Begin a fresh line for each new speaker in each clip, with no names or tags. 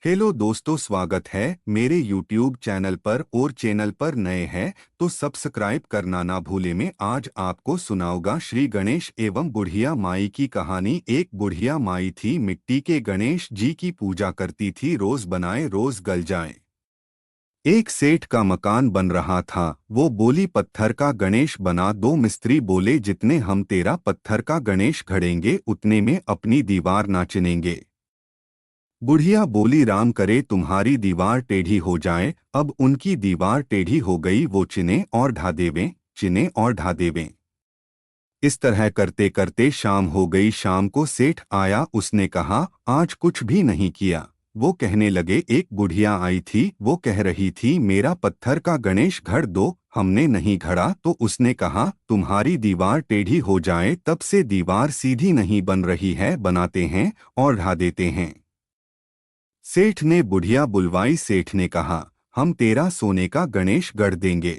Hello दोस्तों, स्वागत है मेरे YouTube चैनल पर। और चैनल पर नए हैं तो सब्सक्राइब करना ना भूले। मैं आज आपको सुनाऊंगा श्री गणेश एवं बुढ़िया माई की कहानी। एक बुढ़िया माई थी, मिट्टी के गणेश जी की पूजा करती थी, रोज बनाए रोज गल जाए। एक सेठ का मकान बन रहा था, वो बोली पत्थर का गणेश बना दो। मिस्त्री बोले जितने हम तेरा पत्थर का गणेश घड़ेंगे उतने में अपनी दीवार ना चिनेंगे। बुढ़िया बोली राम करे तुम्हारी दीवार टेढ़ी हो जाए। अब उनकी दीवार टेढ़ी हो गई, वो चिने और ढा देवें, चिने और ढा देवें। इस तरह करते करते शाम हो गई। शाम को सेठ आया, उसने कहा आज कुछ भी नहीं किया। वो कहने लगे एक बुढ़िया आई थी, वो कह रही थी मेरा पत्थर का गणेश घड़ दो। हमने नहीं घड़ा तो उसने कहा तुम्हारी दीवार टेढ़ी हो जाए, तब से दीवार सीधी नहीं बन रही है, बनाते हैं और ढा देते हैं। सेठ ने बुढ़िया बुलवाई। सेठ ने कहा हम तेरा सोने का गणेश गढ़ देंगे,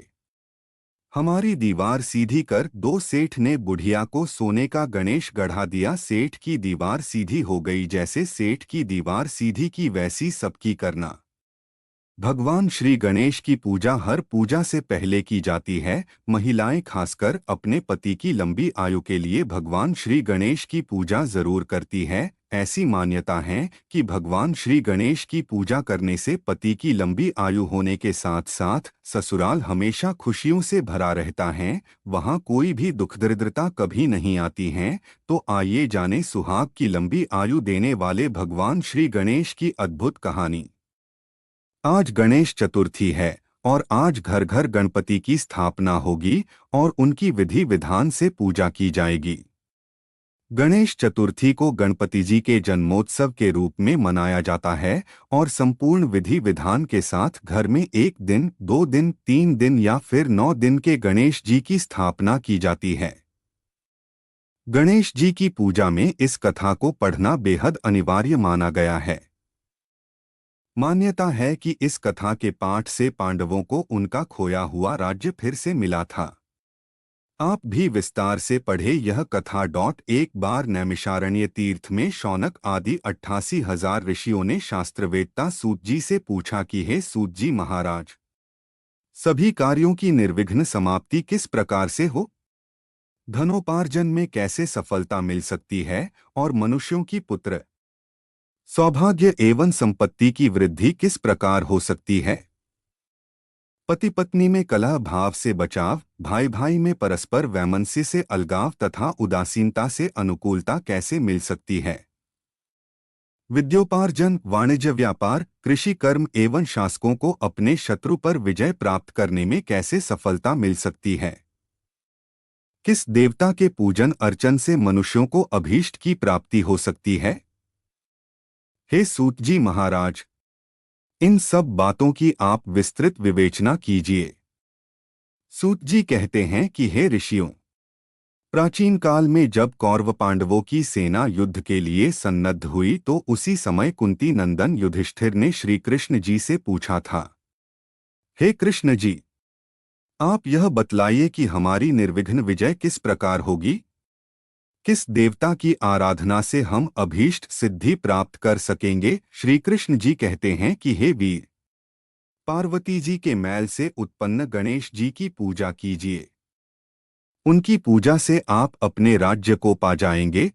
हमारी दीवार सीधी कर दो। सेठ ने बुढ़िया को सोने का गणेश गढ़ा दिया। सेठ की दीवार सीधी हो गई। जैसे सेठ की दीवार सीधी की वैसी सबकी करना। भगवान श्री गणेश की पूजा हर पूजा से पहले की जाती है। महिलाएं खासकर अपने पति की लंबी आयु के लिए भगवान श्री गणेश की पूजा जरूर करती है। ऐसी मान्यता है कि भगवान श्री गणेश की पूजा करने से पति की लंबी आयु होने के साथ साथ ससुराल हमेशा खुशियों से भरा रहता है, वहां कोई भी दुख दरिद्रता कभी नहीं आती है। तो आइए जाने सुहाग की लंबी आयु देने वाले भगवान श्री गणेश की अद्भुत कहानी। आज गणेश चतुर्थी है और आज घर घर गणपति की स्थापना होगी और उनकी विधि विधान से पूजा की जाएगी। गणेश चतुर्थी को गणपति जी के जन्मोत्सव के रूप में मनाया जाता है और संपूर्ण विधि विधान के साथ घर में 1 दिन, 2 दिन, 3 दिन या फिर 9 दिन के गणेश जी की स्थापना की जाती है। गणेश जी की पूजा में इस कथा को पढ़ना बेहद अनिवार्य माना गया है। मान्यता है कि इस कथा के पाठ से पांडवों को उनका खोया हुआ राज्य फिर से मिला था। आप भी विस्तार से पढ़े यह कथा। एक बार नैमिषारण्य तीर्थ में शौनक आदि 88,000 ऋषियों ने शास्त्रवेत्ता सूत जी से पूछा कि हे सूत जी महाराज, सभी कार्यों की निर्विघ्न समाप्ति किस प्रकार से हो? धनोपार्जन में कैसे सफलता मिल सकती है और मनुष्यों की पुत्र सौभाग्य एवं संपत्ति की वृद्धि किस प्रकार हो सकती है? पति पत्नी में कलह भाव से बचाव, भाई भाई में परस्पर वैमनस्य से अलगाव तथा उदासीनता से अनुकूलता कैसे मिल सकती है? विद्योपार्जन, वाणिज्य व्यापार, कृषि कर्म एवं शासकों को अपने शत्रु पर विजय प्राप्त करने में कैसे सफलता मिल सकती है? किस देवता के पूजन अर्चन से मनुष्यों को अभीष्ट की प्राप्ति हो सकती है? हे सूत जी महाराज, इन सब बातों की आप विस्तृत विवेचना कीजिए। सूत जी कहते हैं कि हे ऋषियों, प्राचीन काल में जब कौरव पांडवों की सेना युद्ध के लिए सन्नद्ध हुई तो उसी समय कुंती नंदन युधिष्ठिर ने श्री कृष्ण जी से पूछा था, हे कृष्ण जी, आप यह बतलाइए कि हमारी निर्विघ्न विजय किस प्रकार होगी? किस देवता की आराधना से हम अभीष्ट सिद्धि प्राप्त कर सकेंगे? श्री कृष्ण जी कहते हैं कि हे वीर, पार्वती जी के मैल से उत्पन्न गणेश जी की पूजा कीजिए। उनकी पूजा से आप अपने राज्य को पा जाएंगे।